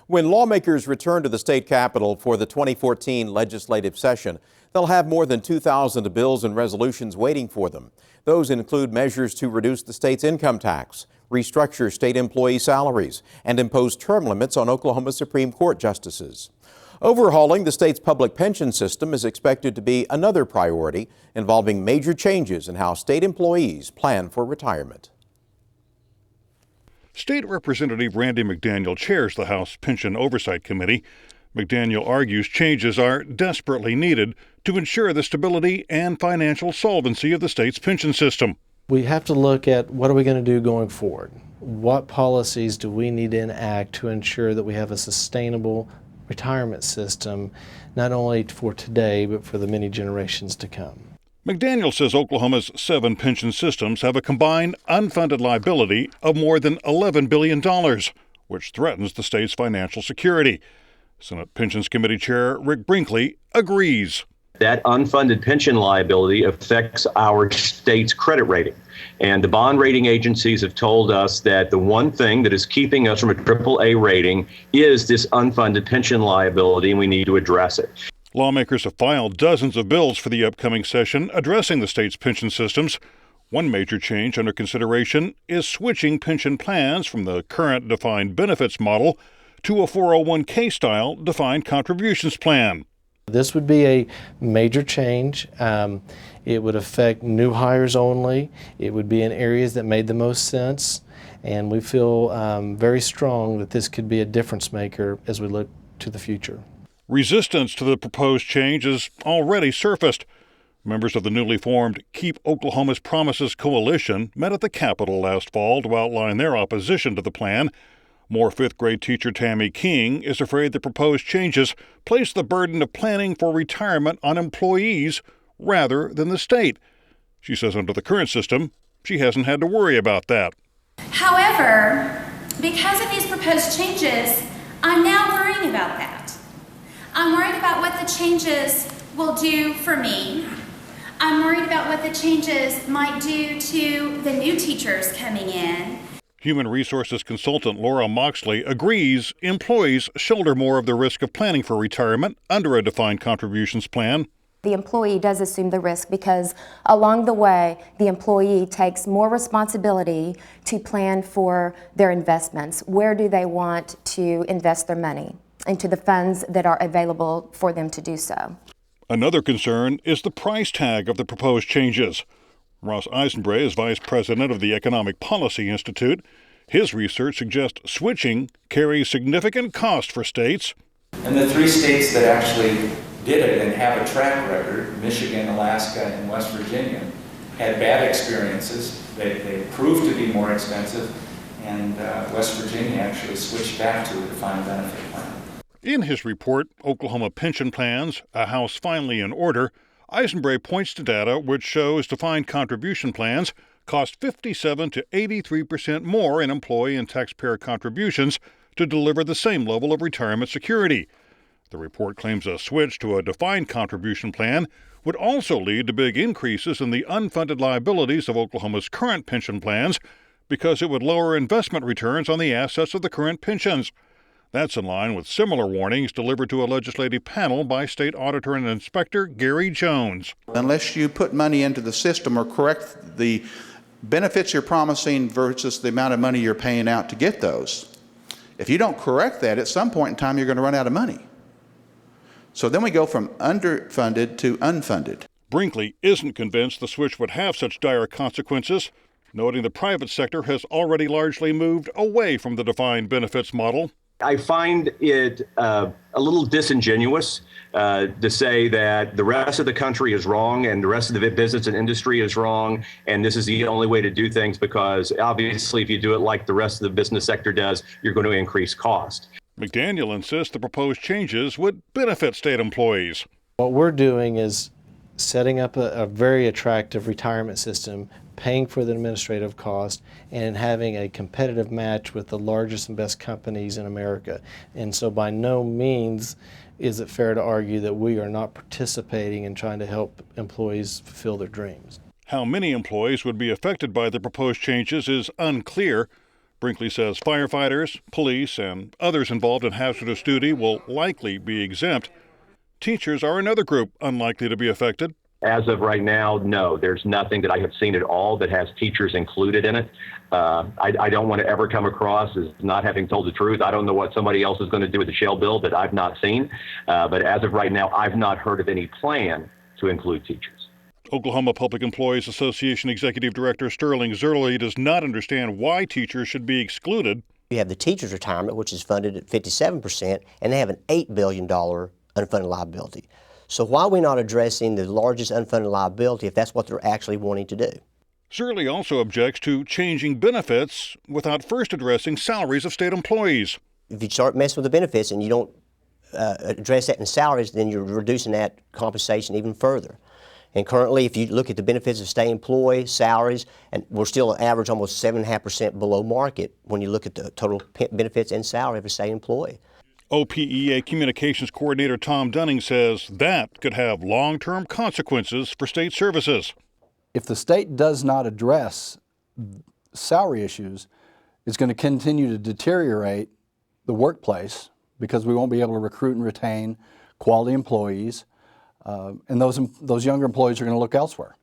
When lawmakers return to the state capitol for the 2014 legislative session, they'll have more than 2,000 bills and resolutions waiting for them. Those include measures to reduce the state's income tax, restructure state employee salaries, and impose term limits on Oklahoma Supreme Court justices. Overhauling the state's public pension system is expected to be another priority, involving major changes in how state employees plan for retirement. State Representative Randy McDaniel chairs the House Pension Oversight Committee. McDaniel argues changes are desperately needed to ensure the stability and financial solvency of the state's pension system. We have to look at what are we going to do going forward? What policies do we need to enact to ensure that we have a sustainable retirement system, not only for today, but for the many generations to come? McDaniel says Oklahoma's 7 pension systems have a combined unfunded liability of more than $11 billion, which threatens the state's financial security. Senate Pensions Committee Chair Rick Brinkley agrees. That unfunded pension liability affects our state's credit rating. And the bond rating agencies have told us that the one thing that is keeping us from a AAA rating is this unfunded pension liability, and we need to address it. Lawmakers have filed dozens of bills for the upcoming session addressing the state's pension systems. One major change under consideration is switching pension plans from the current defined benefits model to a 401k-style defined contributions plan. This would be a major change. It would affect new hires only. It would be in areas that made the most sense. And we feel very strong that this could be a difference maker as we look to the future. Resistance to the proposed change has already surfaced. Members of the newly formed Keep Oklahoma's Promises Coalition met at the Capitol last fall to outline their opposition to the plan. Moore fifth-grade teacher Tammy King is afraid the proposed changes place the burden of planning for retirement on employees rather than the state. She says under the current system, she hasn't had to worry about that. However, because of these proposed changes, I'm now worrying about that. I'm worried about what the changes will do for me. I'm worried about what the changes might do to the new teachers coming in. Human resources consultant Laura Moxley agrees employees shoulder more of the risk of planning for retirement under a defined contributions plan. The employee does assume the risk because along the way, the employee takes more responsibility to plan for their investments. Where do they want to invest their money? Into the funds that are available for them to do so. Another concern is the price tag of the proposed changes. Ross Eisenbray is vice president of the Economic Policy Institute. His research suggests switching carries significant cost for states. And the 3 states that actually did it and have a track record, Michigan, Alaska, and West Virginia, had bad experiences. They proved to be more expensive, and West Virginia actually switched back to a defined benefit plan. In his report, Oklahoma Pension Plans, a House Finally in Order, Eisenbray points to data which shows defined contribution plans cost 57 to 83% more in employee and taxpayer contributions to deliver the same level of retirement security. The report claims a switch to a defined contribution plan would also lead to big increases in the unfunded liabilities of Oklahoma's current pension plans because it would lower investment returns on the assets of the current pensions. That's in line with similar warnings delivered to a legislative panel by State Auditor and Inspector Gary Jones. Unless you put money into the system or correct the benefits you're promising versus the amount of money you're paying out to get those, if you don't correct that, at some point in time you're going to run out of money. So then we go from underfunded to unfunded. Brinkley isn't convinced the switch would have such dire consequences, noting the private sector has already largely moved away from the defined benefits model. I find it a little disingenuous to say that the rest of the country is wrong and the rest of the business and industry is wrong, and this is the only way to do things, because obviously if you do it like the rest of the business sector does, you're going to increase cost. McDaniel insists the proposed changes would benefit state employees. What we're doing is setting up a very attractive retirement system, paying for the administrative cost, and having a competitive match with the largest and best companies in America. And so by no means is it fair to argue that we are not participating in trying to help employees fulfill their dreams. How many employees would be affected by the proposed changes is unclear. Brinkley says firefighters, police, and others involved in hazardous duty will likely be exempt. Teachers are another group unlikely to be affected. As of right now, no, there's nothing that I have seen at all that has teachers included in it. I don't want to ever come across as not having told the truth. I don't know what somebody else is going to do with the shell bill that I've not seen. But as of right now, I've not heard of any plan to include teachers. Oklahoma Public Employees Association Executive Director Sterling Zerley does not understand why teachers should be excluded. You have the teacher's retirement, which is funded at 57%, and they have an $8 billion unfunded liability. So why are we not addressing the largest unfunded liability if that's what they're actually wanting to do? Zerley also objects to changing benefits without first addressing salaries of state employees. If you start messing with the benefits and you don't address that in salaries, then you're reducing that compensation even further. And currently, if you look at the benefits of state employee salaries, and we're still average almost 7.5% below market when you look at the total benefits and salary of a state employee. OPEA Communications Coordinator Tom Dunning says that could have long-term consequences for state services. If the state does not address salary issues, it's going to continue to deteriorate the workplace because we won't be able to recruit and retain quality employees, and those younger employees are going to look elsewhere.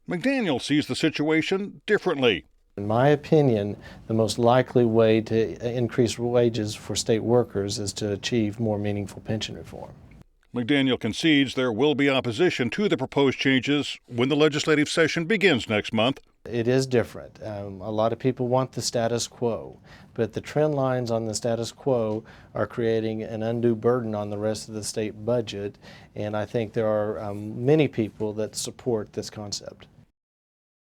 McDaniel sees the situation differently. In my opinion, the most likely way to increase wages for state workers is to achieve more meaningful pension reform. McDaniel concedes there will be opposition to the proposed changes when the legislative session begins next month. It is different. A lot of people want the status quo, but the trend lines on the status quo are creating an undue burden on the rest of the state budget, and I think there are many people that support this concept.